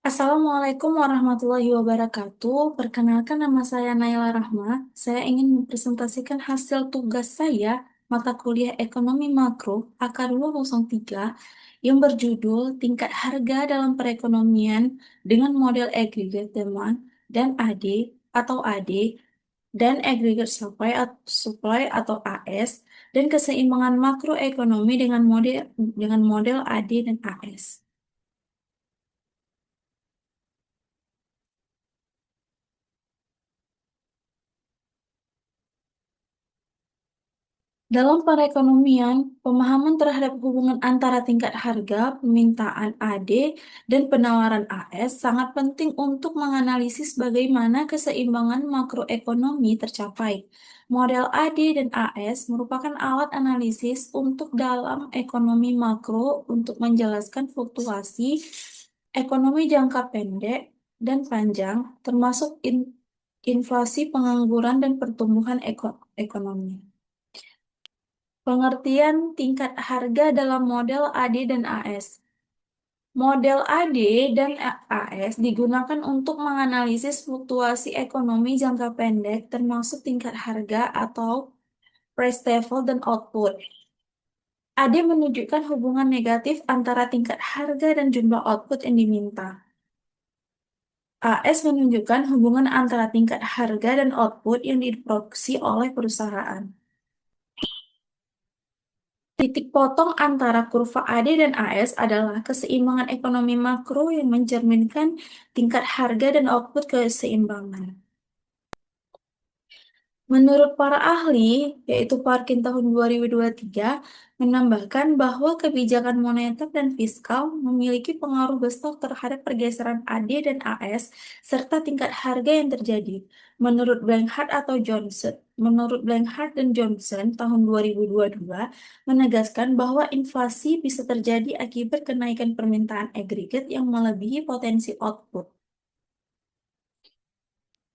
Assalamualaikum warahmatullahi wabarakatuh. Perkenalkan nama saya Naila Rahma. Saya ingin mempresentasikan hasil tugas saya mata kuliah Ekonomi Makro AK 203 yang berjudul Tingkat Harga dalam Perekonomian dengan Model Aggregate Demand dan AD atau AD dan Aggregate Supply atau AS dan keseimbangan makroekonomi dengan model AD dan AS. Dalam perekonomian, pemahaman terhadap hubungan antara tingkat harga, permintaan AD, dan penawaran AS sangat penting untuk menganalisis bagaimana keseimbangan makroekonomi tercapai. Model AD dan AS merupakan alat analisis untuk dalam ekonomi makro untuk menjelaskan fluktuasi ekonomi jangka pendek dan panjang, termasuk inflasi, pengangguran, dan pertumbuhan ekonomi. Pengertian tingkat harga dalam model AD dan AS. Model AD dan AS digunakan untuk menganalisis fluktuasi ekonomi jangka pendek termasuk tingkat harga atau price level dan output. AD menunjukkan hubungan negatif antara tingkat harga dan jumlah output yang diminta. AS menunjukkan hubungan antara tingkat harga dan output yang diproduksi oleh perusahaan. Titik potong antara kurva AD dan AS adalah keseimbangan ekonomi makro yang mencerminkan tingkat harga dan output keseimbangan. Menurut para ahli, yaitu Parkin tahun 2023, menambahkan bahwa kebijakan moneter dan fiskal memiliki pengaruh besar terhadap pergeseran AD dan AS serta tingkat harga yang terjadi. Menurut Blanchard dan Johnson tahun 2022 menegaskan bahwa inflasi bisa terjadi akibat kenaikan permintaan agregat yang melebihi potensi output.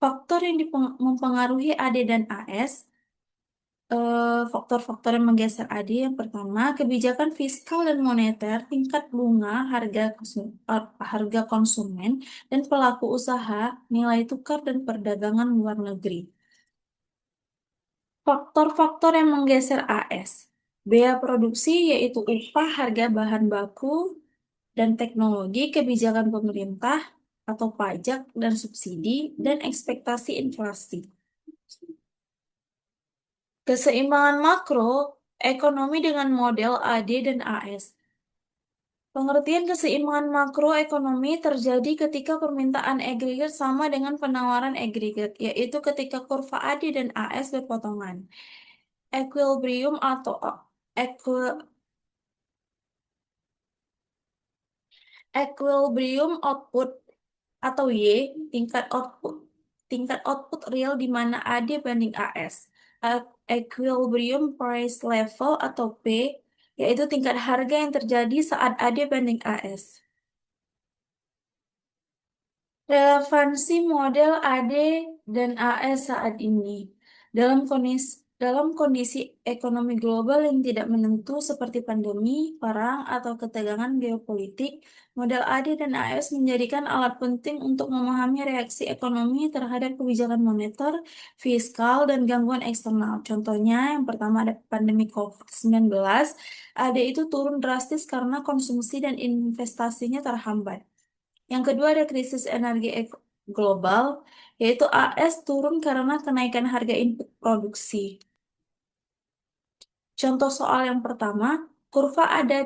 Faktor yang mempengaruhi AD dan AS. Faktor-faktor yang menggeser AD yang pertama, kebijakan fiskal dan moneter, tingkat bunga, harga konsumen, dan pelaku usaha, nilai tukar dan perdagangan luar negeri. Faktor-faktor yang menggeser AS, bea produksi yaitu upah, harga bahan baku, dan teknologi, kebijakan pemerintah atau pajak dan subsidi, dan ekspektasi inflasi. Keseimbangan makro, ekonomi dengan model AD dan AS. Pengertian keseimbangan makroekonomi terjadi ketika permintaan agregat sama dengan penawaran agregat, yaitu ketika kurva AD dan AS berpotongan. Equilibrium atau equi- equilibrium output atau Y, tingkat output real di mana AD banding AS. Equilibrium price level atau P, yaitu tingkat harga yang terjadi saat AD banding AS. Relevansi model AD dan AS saat ini dalam kondisi ekonomi global yang tidak menentu seperti pandemi, perang, atau ketegangan geopolitik, model AD dan AS menjadikan alat penting untuk memahami reaksi ekonomi terhadap kebijakan moneter, fiskal, dan gangguan eksternal. Contohnya, yang pertama ada pandemi COVID-19, AD itu turun drastis karena konsumsi dan investasinya terhambat. Yang kedua ada krisis energi global, yaitu AS turun karena kenaikan harga input produksi. Contoh soal yang pertama, kurva ada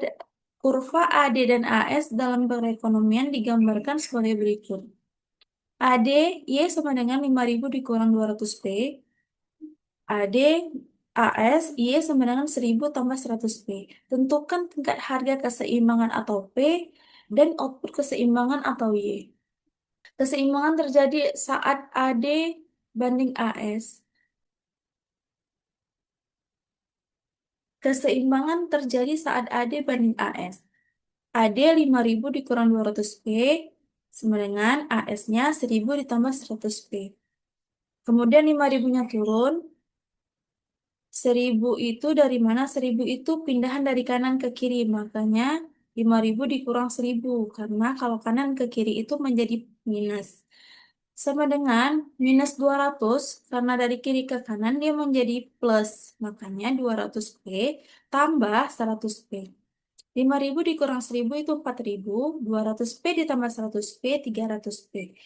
kurva AD dan AS dalam perekonomian digambarkan sebagai berikut. AD Y sama dengan 5.000 dikurang 200P. AD AS Y sama dengan 1.000 tambah 100P. Tentukan tingkat harga keseimbangan atau P dan output keseimbangan atau Y. Keseimbangan terjadi saat AD banding AS. Keseimbangan terjadi saat AD banding AS. AD 5.000 dikurang 200P sama dengan AS-nya 1.000 ditambah 100P. Kemudian 5.000-nya turun. 1.000 itu dari mana? 1.000 itu pindahan dari kanan ke kiri. Makanya 5.000 dikurang 1.000, karena kalau kanan ke kiri itu menjadi minus. Sama dengan minus 200, karena dari kiri ke kanan dia menjadi plus. Makanya 200p tambah 100p. 5.000 dikurang 1.000 itu 4.000, 200p ditambah 100p, 300p.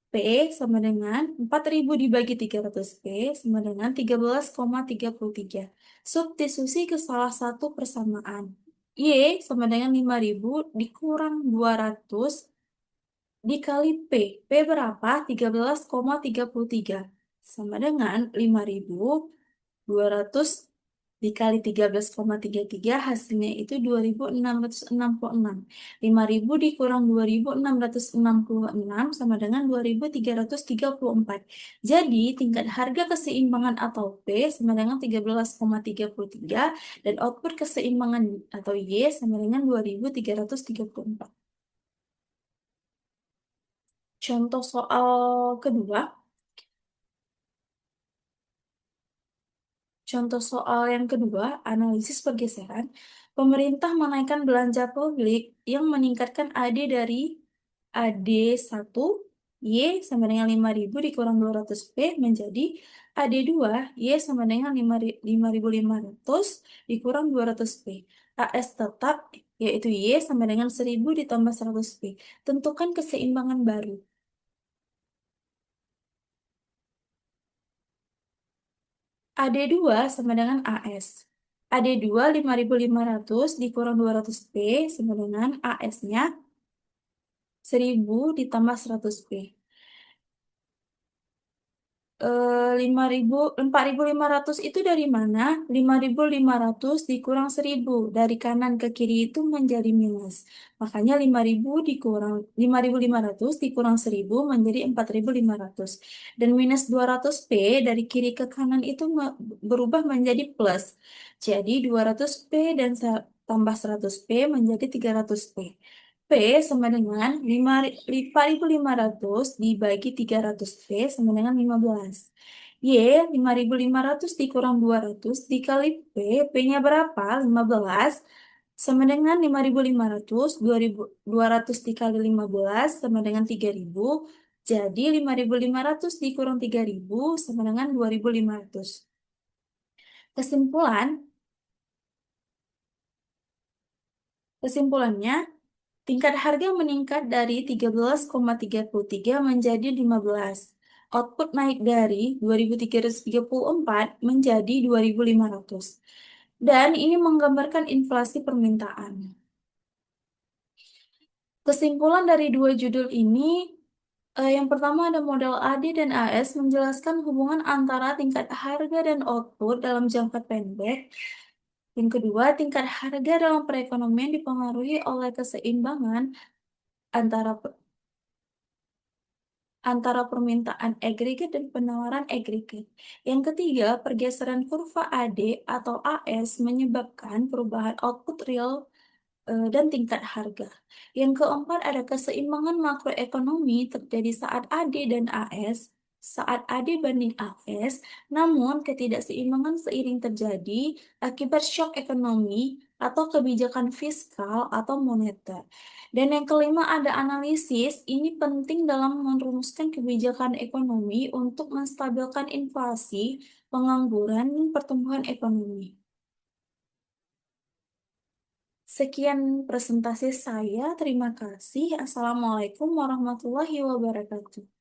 P sama dengan 4.000 dibagi 300p sama dengan 13,33. Substitusi ke salah satu persamaan. Y sama dengan 5.000 dikurang 200 dikali P. P berapa? 13,33. Sama dengan 5.200 dikali 13,33 hasilnya itu 2.666. 5.000 dikurang 2.666 sama dengan 2.334. Jadi tingkat harga keseimbangan atau P sama dengan 13,33 dan output keseimbangan atau Y sama dengan 2.334. Contoh soal kedua. Contoh soal yang kedua, analisis pergeseran. Pemerintah menaikkan belanja publik yang meningkatkan AD dari AD1, Y sama dengan 5.000 dikurang 200P menjadi AD2, Y sama dengan 5.500 dikurang 200P. AS tetap, yaitu Y sama dengan 1.000 ditambah 100P. Tentukan keseimbangan baru. AD2 sama dengan AS. AD2 5.500 dikurang 200P sama dengan AS-nya 1.000 ditambah 100P. 4.500 itu dari mana? 5.500 dikurang 1.000. Dari kanan ke kiri itu menjadi minus. Makanya 5.500 dikurang 1.000 menjadi 4.500. Dan minus 200P dari kiri ke kanan itu berubah menjadi plus. Jadi 200P dan tambah 100P menjadi 300P. P sama dengan 5.500 dibagi 300P sama dengan 15. Y 5.500 dikurang 200 dikali P, P-nya berapa? 15 sama dengan 5.500, 2.200 dikali 15 sama dengan 3.000. Jadi 5.500 dikurang 3.000 sama dengan 2.500. Kesimpulannya, tingkat harga meningkat dari 13,33 menjadi 15. Output naik dari 2.334 menjadi 2.500. Dan ini menggambarkan inflasi permintaan. Kesimpulan dari dua judul ini, yang pertama ada model AD dan AS menjelaskan hubungan antara tingkat harga dan output dalam jangka pendek. Yang kedua, tingkat harga dalam perekonomian dipengaruhi oleh keseimbangan antara antara permintaan agregat dan penawaran agregat. Yang ketiga, pergeseran kurva AD atau AS menyebabkan perubahan output real dan tingkat harga. Yang keempat, ada keseimbangan makroekonomi terjadi saat AD dan AS, saat AD banding AS, namun ketidakseimbangan seiring terjadi akibat shock ekonomi atau kebijakan fiskal atau moneter. Dan yang kelima, ada analisis. Ini penting dalam merumuskan kebijakan ekonomi untuk menstabilkan inflasi, pengangguran, dan pertumbuhan ekonomi. Sekian presentasi saya. Terima kasih. Assalamualaikum warahmatullahi wabarakatuh.